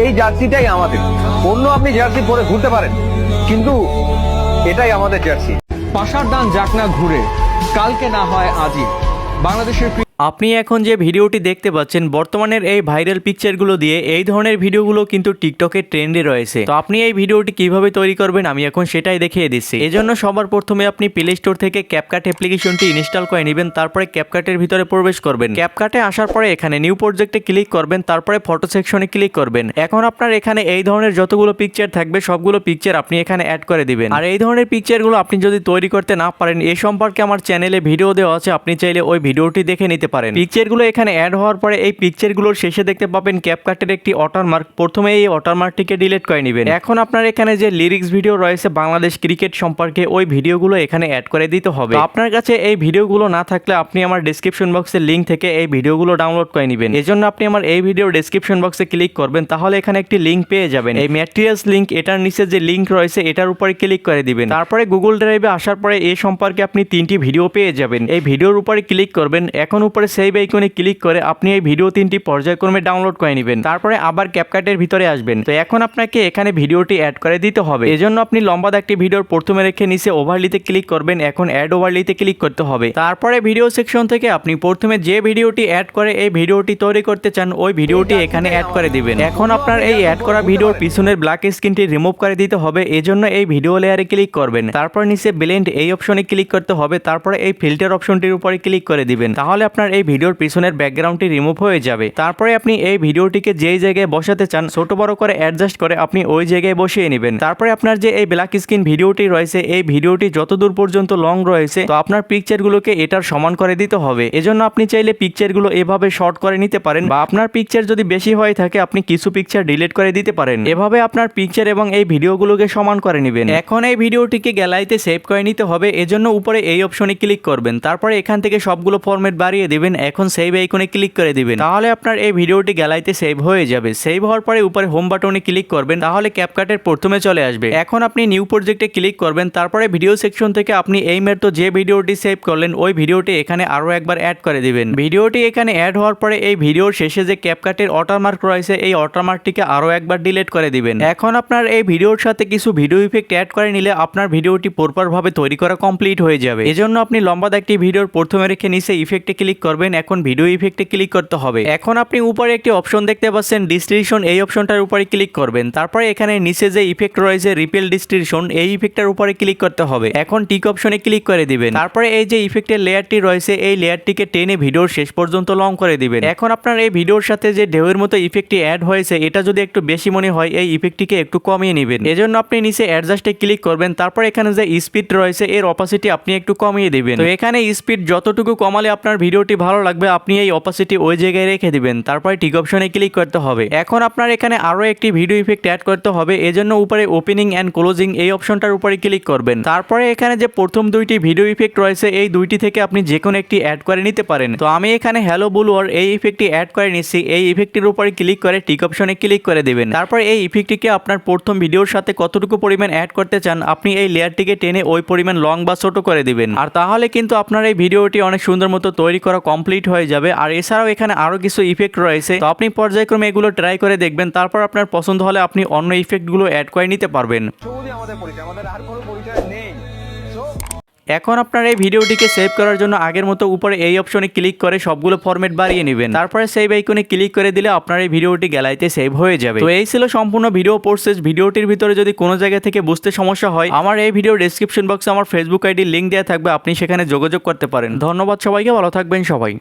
এই জার্সিটাই আমাদের। অন্য আপনি জার্সি পরে ঘুরতে পারেন, কিন্তু এটাই আমাদের জার্সি। পাশার দান যাক না ঘুরে, কালকে না হয় আজই। বাংলাদেশের আপনি এখন যে ভিডিওটি দেখতে পাচ্ছেন বর্তমানের এই ভাইরাল পিকচারগুলো দিয়ে এই ধরনের ভিডিওগুলো কিন্তু টিকটকে ট্রেন্ডে রয়েছে। তো আপনি এই ভিডিওটি কিভাবে তৈরি করবেন আমি এখন সেটাই দেখিয়ে দিচ্ছি। এজন্য সবার প্রথমে আপনি প্লে স্টোর থেকে ক্যাপকাট অ্যাপ্লিকেশনটি ইনস্টল করে নেবেন, তারপরে ক্যাপকাটের ভিতরে প্রবেশ করবেন। ক্যাপকাটে আসার পরে এখানে নিউ প্রজেক্টে ক্লিক করবেন, তারপরে ফটো সেকশনে ক্লিক করবেন। এখন আপনার এখানে এই ধরনের যতগুলো পিকচার থাকবে সবগুলো পিকচার আপনি এখানে অ্যাড করে দিবেন। আর এই ধরনের পিকচারগুলো আপনি যদি তৈরি করতে না পারেন, এই সম্পর্কে আমার চ্যানেলে ভিডিও দেওয়া আছে, আপনি চাইলে ওই ভিডিওটি দেখে নিতে পারেন। পিকচারগুলো এখানে অ্যাড হওয়ার পরে এই পিকচারগুলোর শেষে দেখতে পাবেন ক্যাপকাটের একটি ওয়াটারমার্ক। প্রথমে এই ওয়াটারমার্কটিকে ডিলিট করে নেবেন। এখন আপনার এখানে যে লিরিক্স ভিডিও রয়েছে বাংলাদেশ ক্রিকেট সম্পর্কে, ওই ভিডিওগুলো এখানে অ্যাড করে দিতে হবে। আপনার কাছে এই ভিডিওগুলো না থাকলে আপনি আমার ডেসক্রিপশন বক্সের লিঙ্ক থেকে এই ভিডিওগুলো ডাউনলোড করে নেবেন। এজন্য আপনি আমার এই ভিডিও ডেসক্রিপশন বক্সে ক্লিক করবেন, তাহলে এখানে একটি লিঙ্ক পেয়ে যাবেন। এই ম্যাটেরিয়ালস লিঙ্ক, এটার নিচে যে লিঙ্ক রয়েছে এটার উপরে ক্লিক করে দিবেন। তারপরে গুগল ড্রাইভে আসার পরে এই সম্পর্কে আপনি 3টি ভিডিও পেয়ে যাবেন। এই ভিডিওর উপরে ক্লিক করবেন। এখন উপরে সেভ আইকনে ক্লিক করে আপনি এই ভিডিও 3টি পর্যায়ক্রমে ডাউনলোড করে নেবেন। তারপরে আবার ক্যাপকাটের ভিতরে আসবেন। তো এখন আপনাকে এখানে ভিডিওটি অ্যাড করে দিতে হবে। এজন্য আপনি লম্বা একটি ভিডিওর প্রথমে রেখে নিচে ওভারলিতে ক্লিক করবেন। এখন অ্যাড ওভারলিতে ক্লিক করতে হবে। তারপরে ভিডিও সেকশন থেকে আপনি প্রথমে যে ভিডিওটি অ্যাড করে এই ভিডিওটি তৈরি করতে চান ওই ভিডিওটি এখানে অ্যাড করে দিবেন। এখন আপনার এই অ্যাড করা ভিডিওর পিছনের ব্ল্যাক স্ক্রিনটি রিমুভ করে দিতে হবে। এজন্য এই ভিডিও লেয়ারে ক্লিক করবেন। তারপর নিচে ব্লেন্ড এই অপশনে ক্লিক করতে হবে। তারপরে এই ফিল্টার অপশনটির উপরে ক্লিক করে দিবেন। তাহলে আপনার এই ভিডিওর পিছনের ব্যাকগ্রাউন্ডটি রিমুভ হয়ে যাবে। তারপরে আপনি এই ভিডিওটিকে যেই জায়গায় বসাতে চান ছোট বড় করে অ্যাডজাস্ট করে আপনি ওই জায়গায় বসিয়ে নেবেন। তারপরে আপনার যে এই ব্ল্যাক স্ক্রিন ভিডিওটি রয়েছে এই ভিডিওটি যতদূর পর্যন্ত লং রয়েছে তো আপনার পিকচারগুলোকে এটার সমান করে দিতে হবে। এজন্য আপনি চাইলে পিকচারগুলো এভাবে শর্ট করে নিতে পারেন, বা আপনার পিকচার যদি বেশি হয়ে থাকে আপনি কিছু পিকচার ডিলিট করে দিতে পারেন। এভাবে আপনার পিকচার এবং এই ভিডিওগুলোকে সমান করে নেবেন। এখন এই ভিডিওটিকে গ্যালারিতে সেভ করে নিতে হবে। এজন্য উপরে এই অপশনে ক্লিক করবেন। তারপরে এখান থেকে সবগুলো ফরম্যাট বাড়িয়ে দিবেন। এখন সেভ আইকনে ক্লিক করে দিবেন। তাহলে আপনার এই ভিডিওটি গ্যালারিতে সেভ হয়ে যাবে। সেভ হওয়ার পরে উপরে হোম বাটনে ক্লিক করবেন, তাহলে ক্যাপকাটের প্রথমে চলে আসবে। এখন আপনি নিউ প্রজেক্টে ক্লিক করবেন। তারপরে ভিডিও সেকশন থেকে আপনি এই মাত্র যে ভিডিওটি সেভ করলেন ওই ভিডিওটি এখানে আরো একবার অ্যাড করে দিবেন। ভিডিওটি এখানে অ্যাড হওয়ার পরে এই ভিডিওর শেষে যে ক্যাপকাটের ওয়াটারমার্ক রয়েছে এই ওয়াটারমার্কটিকে আরো একবার ডিলিট করে দিবেন। এখন আপনার এই ভিডিওর সাথে কিছু ভিডিও ইফেক্ট অ্যাড করে নিলে আপনার ভিডিওটি প্রপার ভাবে তৈরি করা কমপ্লিট হয়ে যাবে। এজন্য আপনি লম্বা একটি ভিডিওর প্রথমে রেখে নিচে ইফেক্টে ক্লিক করবেন। এখন ভিডিও ইফেক্টে ক্লিক করতে হবে। এখন আপনি উপরে একটি অপশন দেখতে পাচ্ছেন ডিস্ট্রিবিউশন, এই অপশনটার উপরে ক্লিক করবেন। তারপরে এখানে নিচে যে ইফেক্ট রয়েছে রিপেল ডিস্ট্রিবিউশন এই ইফেক্টটার উপরে ক্লিক করতে হবে। এখন টিক অপশনে ক্লিক করে দিবেন। তারপরে এই যে ইফেক্টের লেয়ারটি রয়েছে এই লেয়ারটিকে টেনে ভিডিওর শেষ পর্যন্ত লং করে দিবেন। এখন আপনার এই ভিডিওর সাথে যে ঢেউয়ের মতো ইফেক্টটি অ্যাড হয়েছে এটা যদি একটু বেশি মনে হয় এই ইফেক্টটিকে একটু কমিয়ে নেবেন। এজন্য আপনি নিচে অ্যাডজাস্টে ক্লিক করবেন। তারপর এখানে যে স্পিড রয়েছে এর অপাসিটি আপনি একটু কমিয়ে দিবেন। তো এখানে স্পিড যতটুকু কমালে আপনার ভিডিওটি ভালো লাগবে আপনি এই অপাসিটি ওই জায়গায় রেখে দিবেন। তারপরে টিক অপশনে ক্লিক করতে হবে। এখন আপনার এখানে আরো একটি ভিডিও ইফেক্ট অ্যাড করতে হবে। এজন্য উপরে ওপেনিং এন্ড ক্লোজিং এই অপশনটার উপরে ক্লিক করবেন। তারপরে এখানে যে প্রথম দুইটি ভিডিও ইফেক্ট রয়েছে এই দুইটি থেকে আপনি যে কোনো একটি অ্যাড করে নিতে পারেন। তো আমি এখানে হ্যালো বুলওয়ার এই ইফেক্টটি অ্যাড করে নিচ্ছি। এই ইফেক্টটির উপরে ক্লিক করে টিক অপশনে ক্লিক করে দিবেন। তারপর এই ইফেক্টটিকে আপনার প্রথম ভিডিওর সাথে কতটুকু পরিমাণ অ্যাড করতে চান আপনি এই লেয়ারটিকে টেনে ওই পরিমাণ লং বা ছোট করে দিবেন। আর তাহলে কিন্তু আপনার এই ভিডিওটি অনেক সুন্দর মতো তৈরি করা কমপ্লিট হয়ে যাবে। আর এছাড়াও এখানে আরো কিছু ইফেক্ট রয়েছে, তো আপনি পর্যায়ক্রমে এগুলো ট্রাই করে দেখবেন। তারপর আপনার পছন্দ হলে আপনি অন্য ইফেক্টগুলো অ্যাড করে নিতে পারবেন। আমাদের আর কোনো পরিচয় নেই। এখন আপনার এই ভিডিওটিকে সেভ করার জন্য আগের মতো উপরে এই অপশনে ক্লিক করে সবগুলো ফরম্যাট বাড়িয়ে নেবেন। তারপরে সেভ আইকনে ক্লিক করে দিলে আপনার এই ভিডিওটি গ্যালারিতে সেভ হয়ে যাবে। তো এই ছিল সম্পূর্ণ ভিডিও প্রসেস। ভিডিওটির ভিতরে যদি কোনো জায়গা থেকে বুঝতে সমস্যা হয় আমার এই ভিডিও ডেসক্রিপশন বক্সে আমার ফেসবুক আইডি লিঙ্ক দেওয়া থাকবে, আপনি সেখানে যোগাযোগ করতে পারেন। ধন্যবাদ সবাইকে, ভালো থাকবেন সবাই।